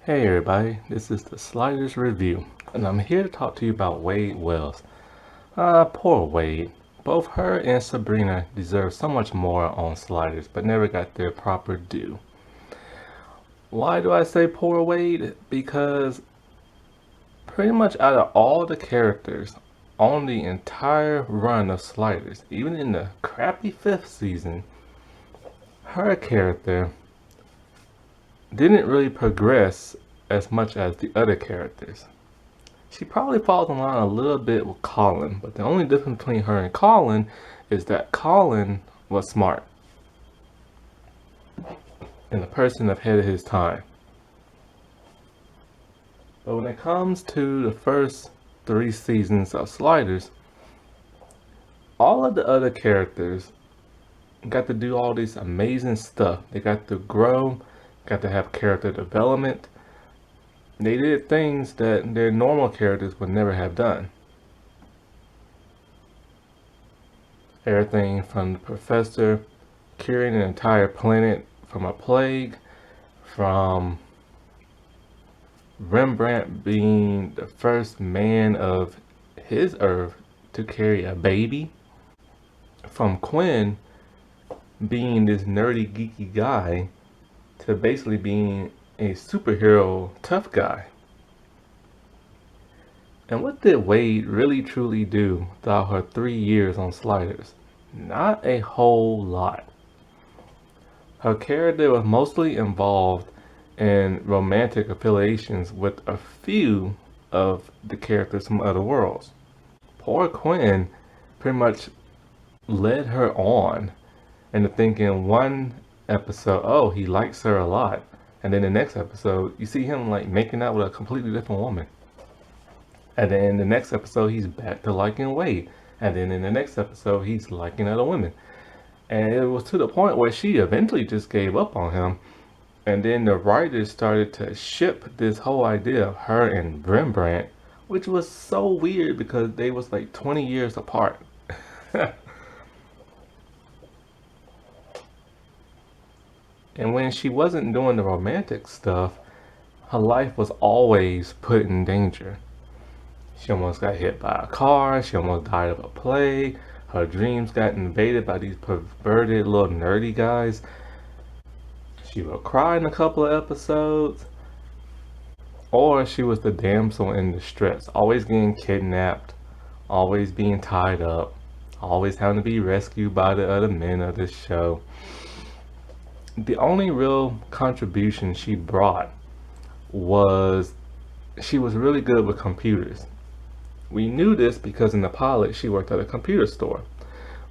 Hey everybody, this is the Sliders Review, and I'm here to talk to you about Wade Wells. Poor Wade. Both her and Sabrina deserve so much more on Sliders, but never got their proper due. Why do I say poor Wade? Because pretty much out of all the characters on the entire run of Sliders, even in the crappy 5th season, her character didn't really progress as much as the other characters. She probably falls in line a little bit with Colin, but the only difference between her and Colin is that Colin was smart and a person ahead of his time. But when it comes to the first 3 seasons of Sliders, all of the other characters got to do all this amazing stuff. They got to grow, got to have character development. They did things that their normal characters would never have done. Everything from the professor curing an entire planet from a plague, from Rembrandt being the first man of his Earth to carry a baby, from Quinn being this nerdy geeky guy to basically being a superhero tough guy. And what did Wade really truly do throughout her 3 years on Sliders? Not a whole lot. Her character was mostly involved in romantic affiliations with a few of the characters from other worlds. Poor Quinn pretty much led her on into thinking one episode, oh, he likes her a lot. And then the next episode, you see him like making out with a completely different woman. And then in the next episode, he's back to liking Wade. And then in the next episode, he's liking other women. And it was to the point where she eventually just gave up on him. And then the writers started to ship this whole idea of her and Rembrandt, which was so weird because they was like 20 years apart. And when she wasn't doing the romantic stuff, her life was always put in danger. She almost got hit by a car, she almost died of a plague, her dreams got invaded by these perverted little nerdy guys. She would cry in a couple of episodes, or she was the damsel in distress, always getting kidnapped, always being tied up, always having to be rescued by the other men of this show. The only real contribution she brought was she was really good with computers. We knew this because in the pilot she worked at a computer store,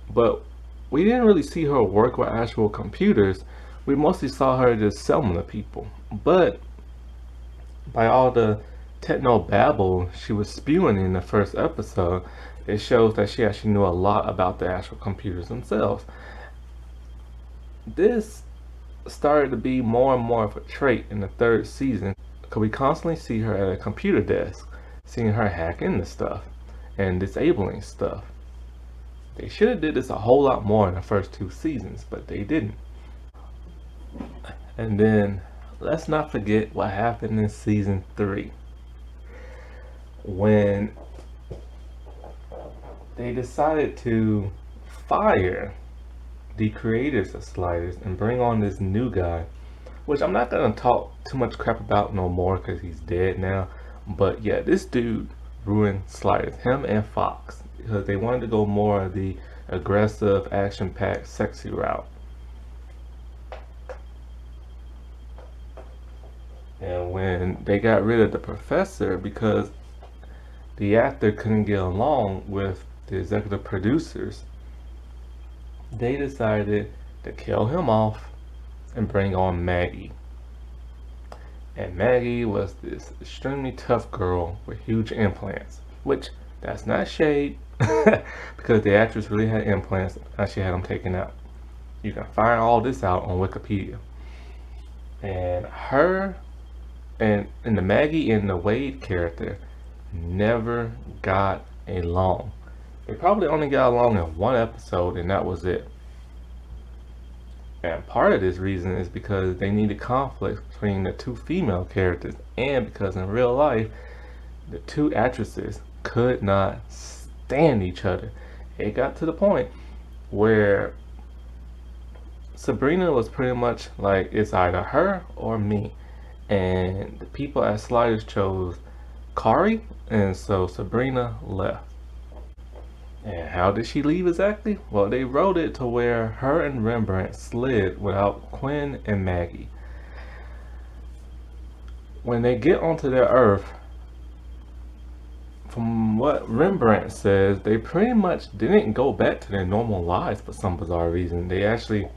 but we didn't really see her work with actual computers. We mostly saw her just sell them to people. But by all the techno babble she was spewing in the first episode, it shows that she actually knew a lot about the actual computers themselves. This started to be more and more of a trait in the 3rd season because we constantly see her at a computer desk, seeing her hack into stuff and disabling stuff. They should have did this a whole lot more in the first 2 seasons, but they didn't. And then let's not forget what happened in season 3 when they decided to fire the creators of Sliders and bring on this new guy, which I'm not gonna talk too much crap about no more because he's dead now. But yeah, this dude ruined Sliders, him and Fox, because they wanted to go more of the aggressive, action-packed, sexy route. And when they got rid of the professor because the actor couldn't get along with the executive producers, they decided to kill him off and bring on Maggie. And Maggie was this extremely tough girl with huge implants, which that's not shade because the actress really had implants and she had them taken out. You can find all this out on Wikipedia. And her and the Maggie and the Wade character never got along. They probably only got along in one episode and that was it. And part of this reason is because they needed conflict between the two female characters, and because in real life, the two actresses could not stand each other. It got to the point where Sabrina was pretty much like, it's either her or me. And the people at Sliders chose Kari, and so Sabrina left. And how did she leave exactly? Well, they wrote it to where her and Rembrandt slid without Quinn and Maggie. When they get onto their Earth, from what Rembrandt says, they pretty much didn't go back to their normal lives for some bizarre reason. They actually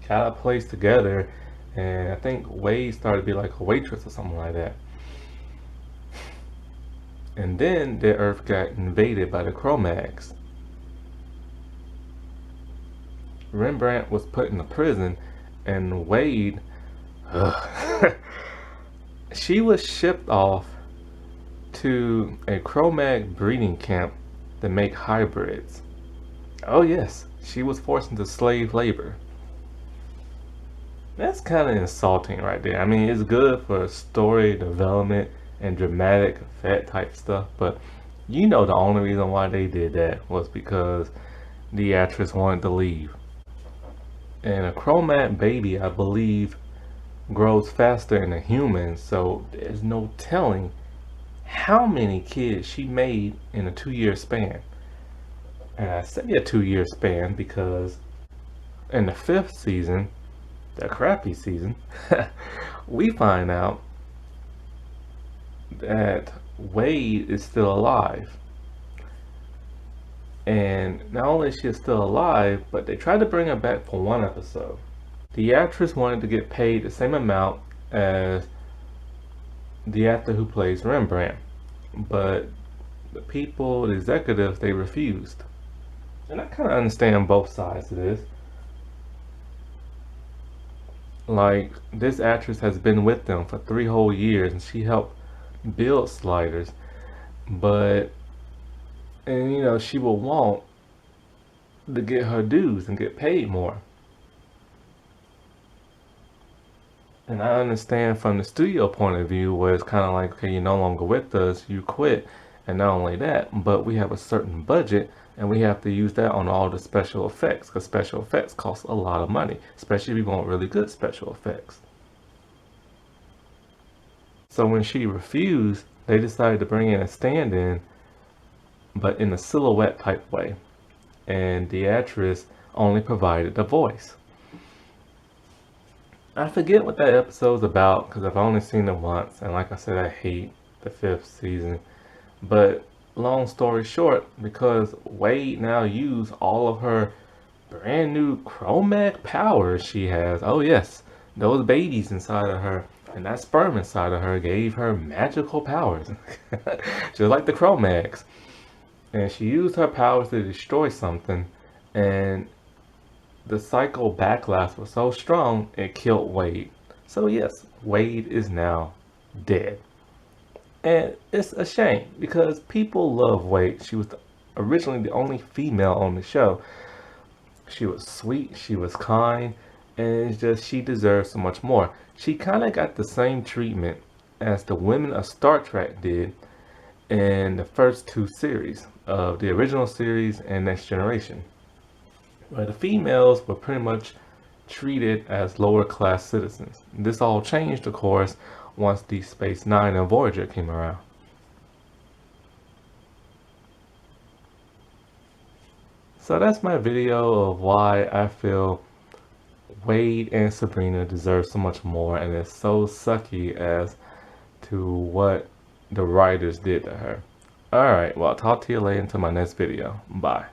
got a place together, and I think Wade started to be like a waitress or something like that. And then their Earth got invaded by the Cro-Mags. Rembrandt was put in a prison, and Wade, she was shipped off to a Cro-Mag breeding camp to make hybrids. Oh yes, she was forced into slave labor. That's kind of insulting right there. I mean, it's good for story development and dramatic effect type stuff, but you know the only reason why they did that was because the actress wanted to leave. And a Cro-Mag baby, I believe, grows faster than a human, so there's no telling how many kids she made in a 2-year span. And I say a 2-year span because in the 5th season, the crappy season, we find out that Wade is still alive. And not only is she still alive, but they tried to bring her back for one episode. The actress wanted to get paid the same amount as the actor who plays Rembrandt, but the people, the executives, they refused. And I kind of understand both sides of this. Like, this actress has been with them for 3 whole years, and she helped build Sliders, but, and you know, she will want to get her dues and get paid more. And I understand from the studio point of view where it's kind of like, okay, you're no longer with us, you quit. And not only that, but we have a certain budget and we have to use that on all the special effects, because special effects cost a lot of money, especially if you want really good special effects. So when she refused, they decided to bring in a stand-in, but in a silhouette type way. And the actress only provided the voice. I forget what that episode's about because I've only seen it once, and like I said, I hate the 5th season. But long story short, because Wade now used all of her brand new Cro-Mag powers she has. Oh yes, those babies inside of her and that sperm inside of her gave her magical powers, just like the Cro-Mags. And she used her powers to destroy something, and the psycho backlash was so strong it killed Wade. So yes, Wade is now dead. And it's a shame because people love Wade. She was originally the only female on the show. She was sweet, she was kind, and it's just she deserves so much more. She kind of got the same treatment as the women of Star Trek did in the first 2 series of the original series and Next Generation, where the females were pretty much treated as lower class citizens. This all changed, of course, once Deep Space Nine and Voyager came around. So that's my video of why I feel Wade and Sabrina deserve so much more, and it's so sucky as to what the writers did to her. Alright, well, I'll talk to you later until my next video. Bye.